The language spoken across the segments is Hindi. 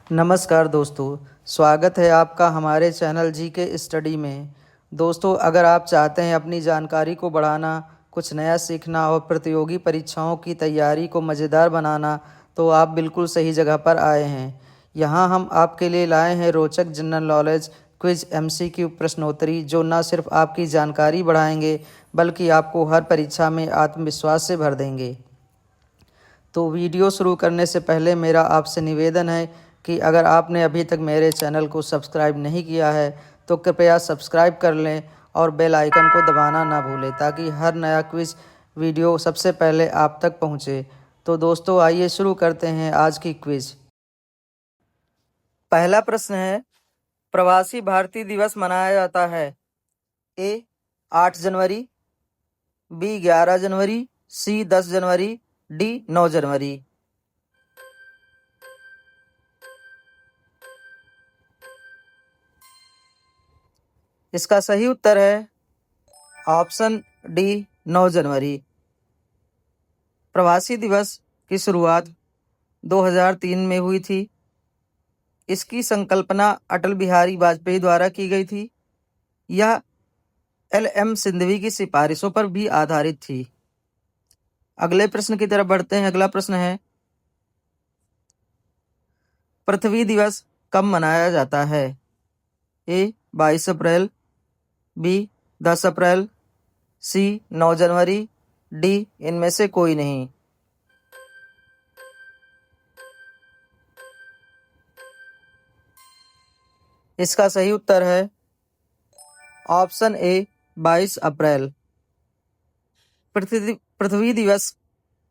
नमस्कार दोस्तों, स्वागत है आपका हमारे चैनल जी के स्टडी में। दोस्तों, अगर आप चाहते हैं अपनी जानकारी को बढ़ाना, कुछ नया सीखना और प्रतियोगी परीक्षाओं की तैयारी को मज़ेदार बनाना, तो आप बिल्कुल सही जगह पर आए हैं। यहाँ हम आपके लिए लाए हैं रोचक जनरल नॉलेज क्विज एमसीक्यू प्रश्नोत्तरी, जो न सिर्फ आपकी जानकारी बढ़ाएंगे बल्कि आपको हर परीक्षा में आत्मविश्वास से भर देंगे। तो वीडियो शुरू करने से पहले मेरा आपसे निवेदन है कि अगर आपने अभी तक मेरे चैनल को सब्सक्राइब नहीं किया है तो कृपया सब्सक्राइब कर लें और बेल आइकन को दबाना ना भूलें, ताकि हर नया क्विज वीडियो सबसे पहले आप तक पहुंचे। तो दोस्तों, आइए शुरू करते हैं आज की क्विज। पहला प्रश्न है, प्रवासी भारतीय दिवस मनाया जाता है ए 8 जनवरी, बी 11 जनवरी, सी 10 जनवरी, डी 9 जनवरी। इसका सही उत्तर है ऑप्शन डी 9 जनवरी। प्रवासी दिवस की शुरुआत 2003 में हुई थी। इसकी संकल्पना अटल बिहारी वाजपेयी द्वारा की गई थी। यह एल.एम. सिंघवी की सिफारिशों पर भी आधारित थी। अगले प्रश्न की तरफ बढ़ते हैं। अगला प्रश्न है, पृथ्वी दिवस कब मनाया जाता है? ए 22 अप्रैल, बी 10 अप्रैल, सी 9 जनवरी, डी इनमें से कोई नहीं। इसका सही उत्तर है ऑप्शन ए 22 अप्रैल। पृथ्वी दिवस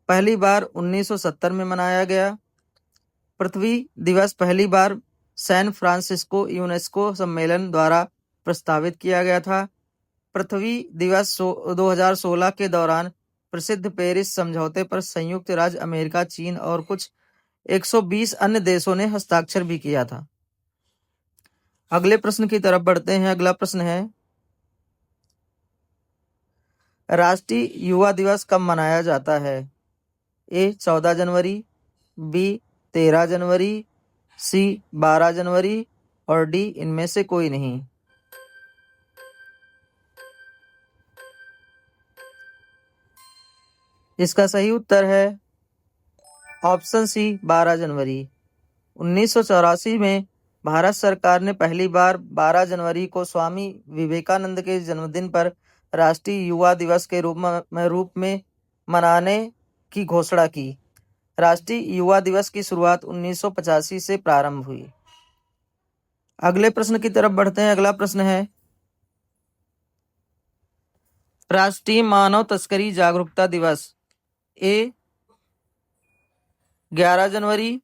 पहली बार 1970 में मनाया गया। पृथ्वी दिवस पहली बार सैन फ्रांसिस्को यूनेस्को सम्मेलन द्वारा प्रस्तावित किया गया था। पृथ्वी दिवस 2016 के दौरान प्रसिद्ध पेरिस समझौते पर संयुक्त राज्य अमेरिका, चीन और कुछ 120 अन्य देशों ने हस्ताक्षर भी किया था। अगले प्रश्न की तरफ बढ़ते हैं। अगला प्रश्न है, राष्ट्रीय युवा दिवस कब मनाया जाता है? ए 14 जनवरी, बी 13 जनवरी, सी 12 जनवरी और डी इनमें से कोई नहीं। इसका सही उत्तर है ऑप्शन सी 12 जनवरी। 1984 में भारत सरकार ने पहली बार 12 जनवरी को स्वामी विवेकानंद के जन्मदिन पर राष्ट्रीय युवा दिवस के रूप में मनाने की घोषणा की। राष्ट्रीय युवा दिवस की शुरुआत 1985 से प्रारंभ हुई। अगले प्रश्न की तरफ बढ़ते हैं। अगला प्रश्न है, राष्ट्रीय मानव तस्करी जागरूकता दिवस ए 11 जनवरी,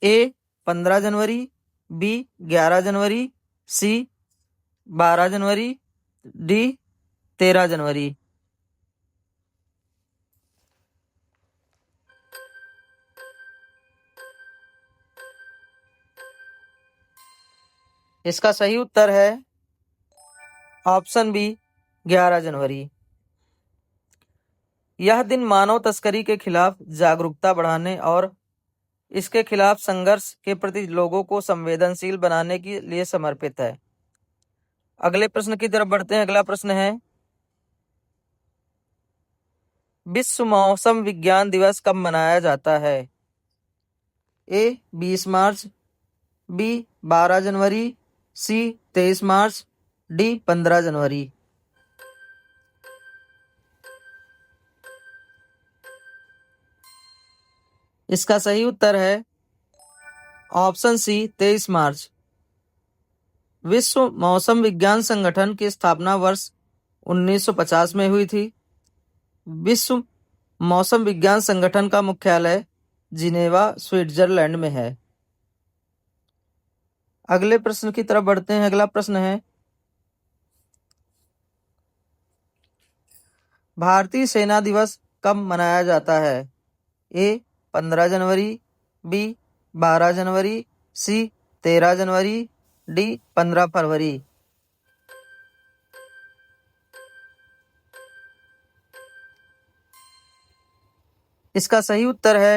ए 15 जनवरी, बी 11 जनवरी, सी 12 जनवरी, डी 13 जनवरी। इसका सही उत्तर है ऑप्शन बी 11 जनवरी। यह दिन मानव तस्करी के खिलाफ जागरूकता बढ़ाने और इसके खिलाफ संघर्ष के प्रति लोगों को संवेदनशील बनाने के लिए समर्पित है। अगले प्रश्न की तरफ बढ़ते हैं। अगला प्रश्न है, विश्व मौसम विज्ञान दिवस कब मनाया जाता है? ए 20 मार्च, बी 12 जनवरी, सी 23 मार्च, डी 15 जनवरी। इसका सही उत्तर है ऑप्शन सी 23 मार्च। विश्व मौसम विज्ञान संगठन की स्थापना वर्ष 1950 में हुई थी। विश्व मौसम विज्ञान संगठन का मुख्यालय जिनेवा, स्विट्जरलैंड में है। अगले प्रश्न की तरफ बढ़ते हैं। अगला प्रश्न है, भारतीय सेना दिवस कब मनाया जाता है? ए 15 जनवरी, बी 12 जनवरी, सी 13 जनवरी, डी 15 फरवरी। इसका सही उत्तर है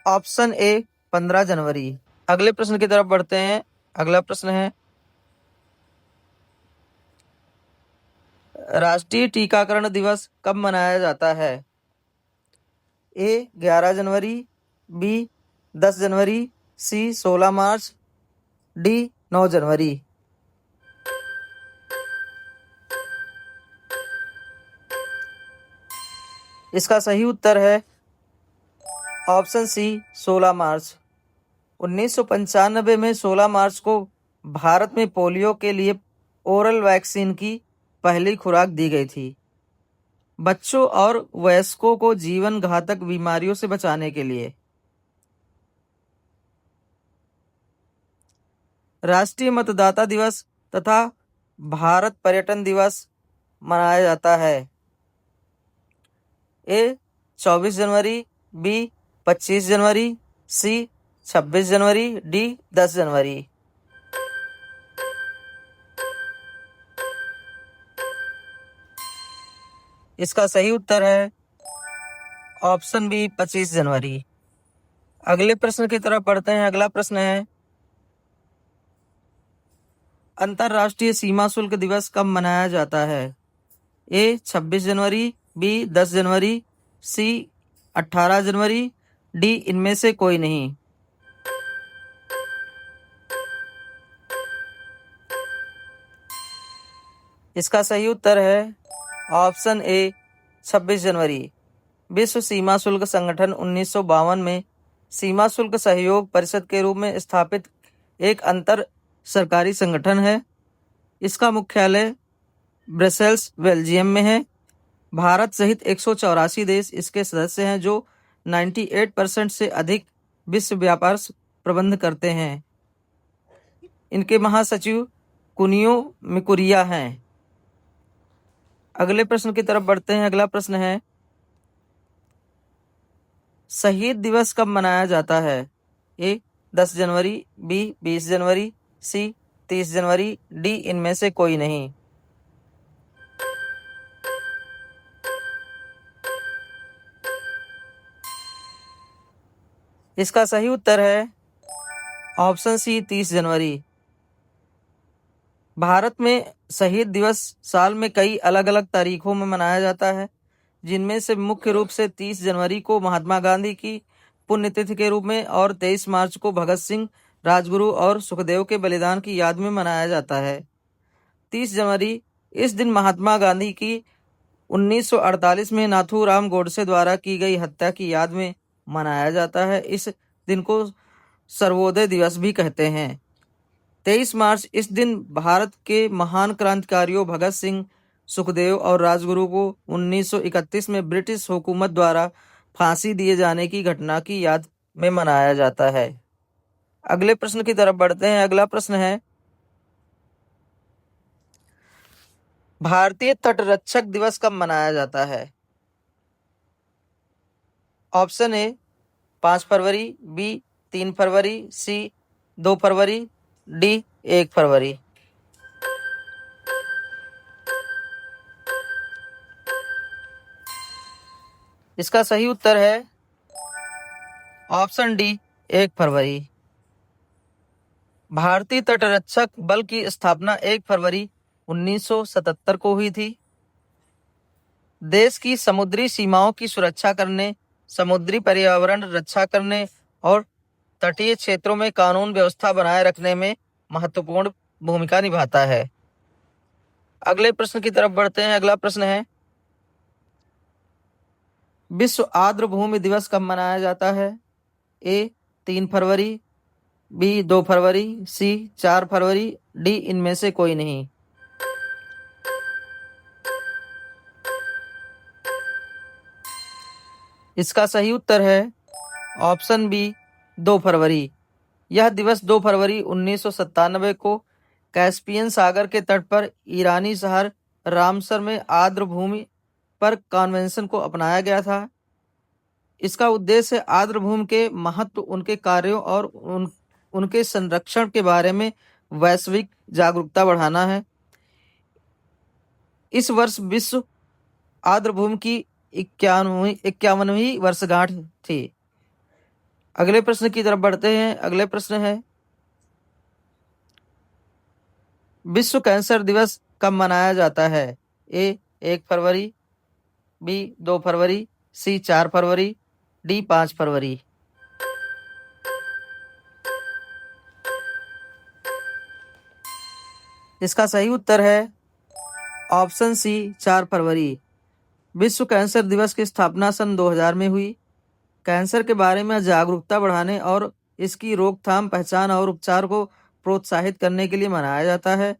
ऑप्शन ए 15 जनवरी। अगले प्रश्न की तरफ बढ़ते हैं। अगला प्रश्न है, राष्ट्रीय टीकाकरण दिवस कब मनाया जाता है? ए 11 जनवरी, बी 10 जनवरी, सी 16 मार्च, डी 9 जनवरी। इसका सही उत्तर है ऑप्शन सी 16 मार्च। 1995 में 16 मार्च को भारत में पोलियो के लिए ओरल वैक्सीन की पहली खुराक दी गई थी, बच्चों और वयस्कों को जीवन घातक बीमारियों से बचाने के लिए। राष्ट्रीय मतदाता दिवस तथा भारत पर्यटन दिवस मनाया जाता है। ए 24 जनवरी, बी 25 जनवरी, सी 26 जनवरी, डी 10 जनवरी। इसका सही उत्तर है ऑप्शन बी 25 जनवरी। अगले प्रश्न की तरफ बढ़ते हैं। अगला प्रश्न है, अंतर्राष्ट्रीय सीमा शुल्क दिवस कब मनाया जाता है? ए 26 जनवरी, बी 10 जनवरी, सी 18 जनवरी, डी इनमें से कोई नहीं। इसका सही उत्तर है ऑप्शन ए 26 जनवरी। विश्व सीमा शुल्क संगठन 1952 में सीमा शुल्क सहयोग परिषद के रूप में स्थापित एक अंतर सरकारी संगठन है। इसका मुख्यालय ब्रसेल्स बेल्जियम में है। भारत सहित 184 देश इसके सदस्य हैं, जो 98% से अधिक विश्व व्यापार प्रबंध करते हैं। इनके महासचिव कुनियो मिकुरिया हैं। अगले प्रश्न की तरफ बढ़ते हैं। अगला प्रश्न है, शहीद दिवस कब मनाया जाता है? ए 10 जनवरी, बी 20 जनवरी, सी 30 जनवरी, डी इनमें से कोई नहीं। इसका सही उत्तर है ऑप्शन सी 30 जनवरी। भारत में शहीद दिवस साल में कई अलग अलग तारीखों में मनाया जाता है, जिनमें से मुख्य रूप से 30 जनवरी को महात्मा गांधी की पुण्यतिथि के रूप में और 23 मार्च को भगत सिंह, राजगुरु और सुखदेव के बलिदान की याद में मनाया जाता है। 30 जनवरी इस दिन महात्मा गांधी की 1948 में नाथूराम गोडसे द्वारा की गई हत्या की याद में मनाया जाता है। इस दिन को सर्वोदय दिवस भी कहते हैं। 23 मार्च इस दिन भारत के महान क्रांतिकारियों भगत सिंह, सुखदेव और राजगुरु को 1931 में ब्रिटिश हुकूमत द्वारा फांसी दिए जाने की घटना की याद में मनाया जाता है। अगले प्रश्न की तरफ बढ़ते हैं। अगला प्रश्न है, भारतीय तटरक्षक दिवस कब मनाया जाता है? ऑप्शन ए 5 फरवरी, बी 3 फरवरी, सी 2 फरवरी, डी 1 फरवरी। इसका सही उत्तर है ऑप्शन डी 1 फरवरी। भारतीय तटरक्षक बल की स्थापना 1 फरवरी 1977 को हुई थी। देश की समुद्री सीमाओं की सुरक्षा करने, समुद्री पर्यावरण रक्षा करने और तटीय क्षेत्रों में कानून व्यवस्था बनाए रखने में महत्वपूर्ण भूमिका निभाता है। अगले प्रश्न की तरफ बढ़ते हैं। अगला प्रश्न है, विश्व आर्द्र भूमि दिवस कब मनाया जाता है? ए 3 फरवरी, बी 2 फरवरी, सी 4 फरवरी, डी इनमें से कोई नहीं। इसका सही उत्तर है ऑप्शन बी 2 फरवरी। यह दिवस 2 फरवरी 1997 को कैस्पियन सागर के तट पर ईरानी शहर रामसर में आर्द्र भूमि पर कन्वेंशन को अपनाया गया था। इसका उद्देश्य आर्द्र भूमि के महत्व, उनके कार्यों और उनके संरक्षण के बारे में वैश्विक जागरूकता बढ़ाना है। इस वर्ष विश्व आर्द्र भूमि की 51वीं वर्षगांठ थी। अगले प्रश्न की तरफ बढ़ते हैं। अगले प्रश्न है, विश्व कैंसर दिवस कब मनाया जाता है? ए 1 फरवरी, बी 2 फरवरी, सी 4 फरवरी, डी 5 फरवरी। इसका सही उत्तर है ऑप्शन सी 4 फरवरी। विश्व कैंसर दिवस की स्थापना सन 2000 में हुई। कैंसर के बारे में जागरूकता बढ़ाने और इसकी रोकथाम, पहचान और उपचार को प्रोत्साहित करने के लिए मनाया जाता है।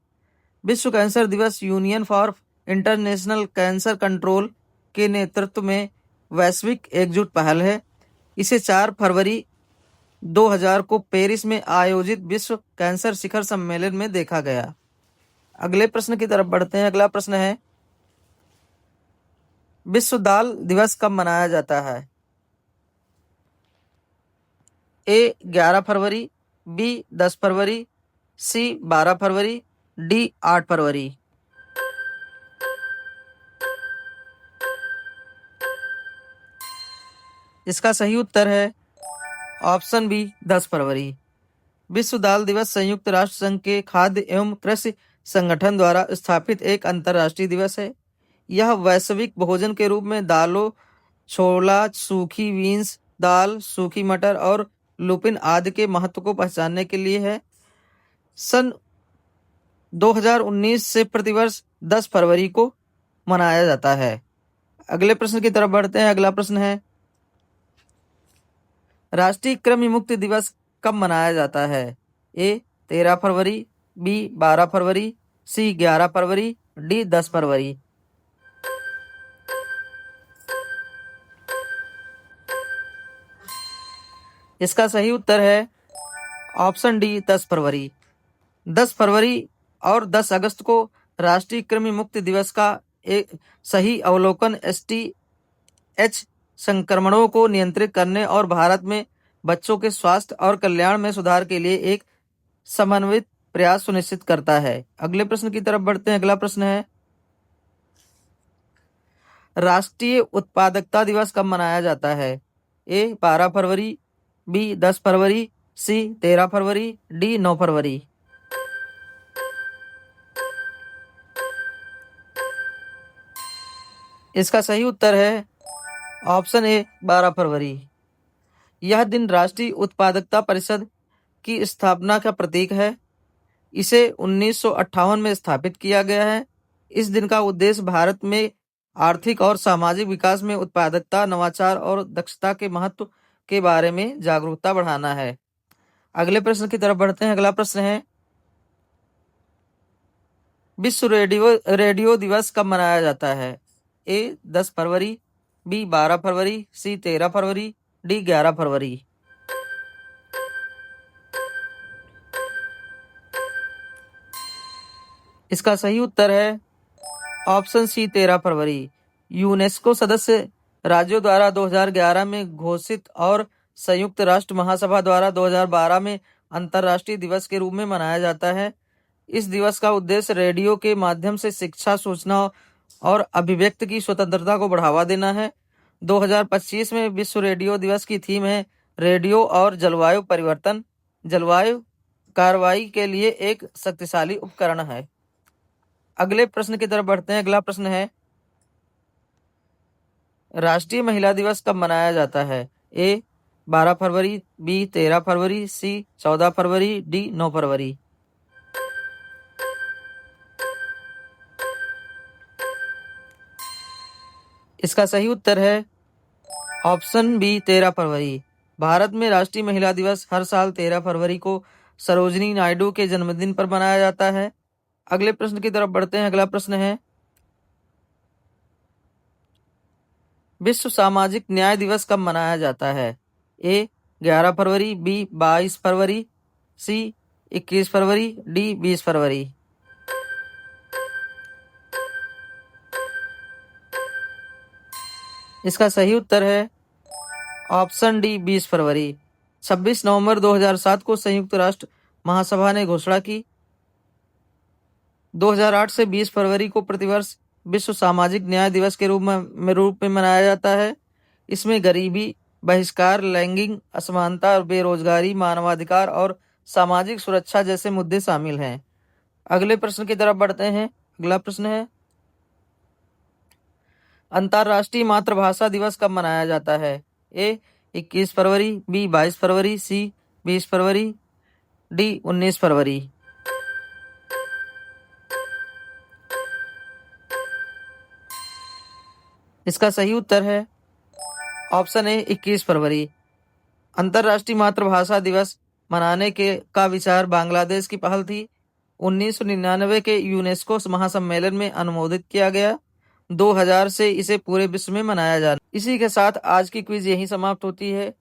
विश्व कैंसर दिवस union for international cancer control के नेतृत्व में वैश्विक एकजुट पहल है। इसे 4 फरवरी 2000 को पेरिस में आयोजित विश्व कैंसर शिखर सम्मेलन में देखा गया। अगले प्रश्न की तरफ बढ़ते हैं। अगला प्रश्न है, विश्व दाल दिवस कब मनाया जाता है? ए 11 फरवरी, बी 10 फरवरी, सी 12 फरवरी, डी 8 फरवरी। इसका सही उत्तर है ऑप्शन बी 10 फरवरी। विश्व दाल दिवस संयुक्त राष्ट्र संघ के खाद्य एवं कृषि संगठन द्वारा स्थापित एक अंतर्राष्ट्रीय दिवस है। यह वैश्विक भोजन के रूप में दालों, छोला, सूखी बीन्स, दाल, सूखी मटर और लुपिन आदि के महत्व को पहचानने के लिए है। सन 2019 से प्रतिवर्ष 10 फरवरी को मनाया जाता है। अगले प्रश्न की तरफ बढ़ते हैं। अगला प्रश्न है, राष्ट्रीय कृमि मुक्ति दिवस कब मनाया जाता है? ए 13 फरवरी, बी 12 फरवरी, सी 11 फरवरी, डी 10 फरवरी। इसका सही उत्तर है ऑप्शन डी 10 फरवरी। 10 फरवरी और 10 अगस्त को राष्ट्रीय कृमि मुक्ति दिवस का एक सही अवलोकन STH संक्रमणों को नियंत्रित करने और भारत में बच्चों के स्वास्थ्य और कल्याण में सुधार के लिए एक समन्वित प्रयास सुनिश्चित करता है। अगले प्रश्न की तरफ बढ़ते हैं। अगला प्रश्न है, राष्ट्रीय उत्पादकता दिवस कब मनाया जाता है? ए 12 फरवरी, बी 10 फरवरी, सी 13 फरवरी, डी 9 फरवरी। इसका सही उत्तर है ऑप्शन ए 12 फरवरी। यह दिन राष्ट्रीय उत्पादकता परिषद की स्थापना का प्रतीक है। इसे 1958 में स्थापित किया गया है। इस दिन का उद्देश्य भारत में आर्थिक और सामाजिक विकास में उत्पादकता, नवाचार और दक्षता के महत्व के बारे में जागरूकता बढ़ाना है। अगले प्रश्न की तरफ बढ़ते हैं। अगला प्रश्न है, विश्व रेडियो दिवस कब मनाया जाता है? ए 10 फरवरी, बी 12 फरवरी, सी 13 फरवरी, डी 11 फरवरी। इसका सही उत्तर है ऑप्शन सी 13 फरवरी। यूनेस्को सदस्य राज्यों द्वारा 2011 में घोषित और संयुक्त राष्ट्र महासभा द्वारा 2012 में अंतर्राष्ट्रीय दिवस के रूप में मनाया जाता है। इस दिवस का उद्देश्य रेडियो के माध्यम से शिक्षा, सूचना और अभिव्यक्ति की स्वतंत्रता को बढ़ावा देना है। 2025 में विश्व रेडियो दिवस की थीम है रेडियो और जलवायु परिवर्तन, जलवायु कार्रवाई के लिए एक शक्तिशाली उपकरण है। अगले प्रश्न की तरफ बढ़ते हैं। अगला प्रश्न है, राष्ट्रीय महिला दिवस कब मनाया जाता है? ए 12 फरवरी, बी 13 फरवरी, सी 14 फरवरी, डी 9 फरवरी। इसका सही उत्तर है ऑप्शन बी 13 फरवरी। भारत में राष्ट्रीय महिला दिवस हर साल 13 फरवरी को सरोजिनी नायडू के जन्मदिन पर मनाया जाता है। अगले प्रश्न की तरफ बढ़ते हैं। अगला प्रश्न है, विश्व सामाजिक न्याय दिवस कब मनाया जाता है? ए 11 फरवरी, बी 22 फरवरी, सी 21 फरवरी, डी 20 फरवरी। इसका सही उत्तर है ऑप्शन डी 20 फरवरी। 26 नवंबर 2007 को संयुक्त राष्ट्र महासभा ने घोषणा की। 2008 से 20 फरवरी को प्रतिवर्ष विश्व सामाजिक न्याय दिवस के रूप में मनाया जाता है। इसमें गरीबी, बहिष्कार, लैंगिक असमानता, बेरोजगारी, मानवाधिकार और सामाजिक सुरक्षा जैसे मुद्दे शामिल हैं। अगले प्रश्न की तरफ बढ़ते हैं। अगला प्रश्न है, अंतर्राष्ट्रीय मातृभाषा दिवस कब मनाया जाता है? ए 21 फरवरी, बी 22 फरवरी, सी 20 फरवरी, डी 19 फरवरी। इसका सही उत्तर है ऑप्शन ए 21 फरवरी। अंतर्राष्ट्रीय मातृभाषा दिवस मनाने का विचार बांग्लादेश की पहल थी। 1999 के यूनेस्को महासम्मेलन में अनुमोदित किया गया। 2000 से इसे पूरे विश्व में मनाया जाना। इसी के साथ आज की क्विज यहीं समाप्त होती है।